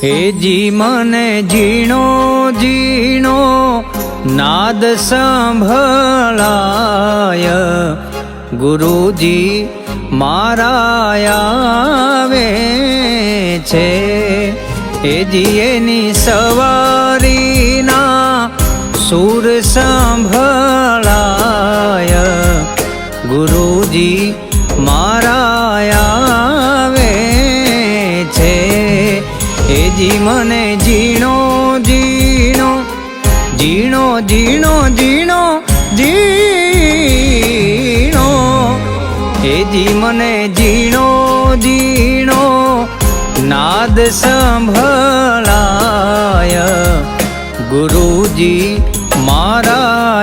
જી મને ઝીણો ઝીણો નાદ સંભળાય, ગુરુજી મારા આવે છે. જી એની સવારીના સુર સંભળાય, ગુરુજી મારા આવે છે. જી મને ઝીણો ઝીણો ઝીણો ઝીણો ઝીણો ઝીણો, જી મને ઝીણો ઝીણો નાદ સંભળાય, ગુરુજી મારા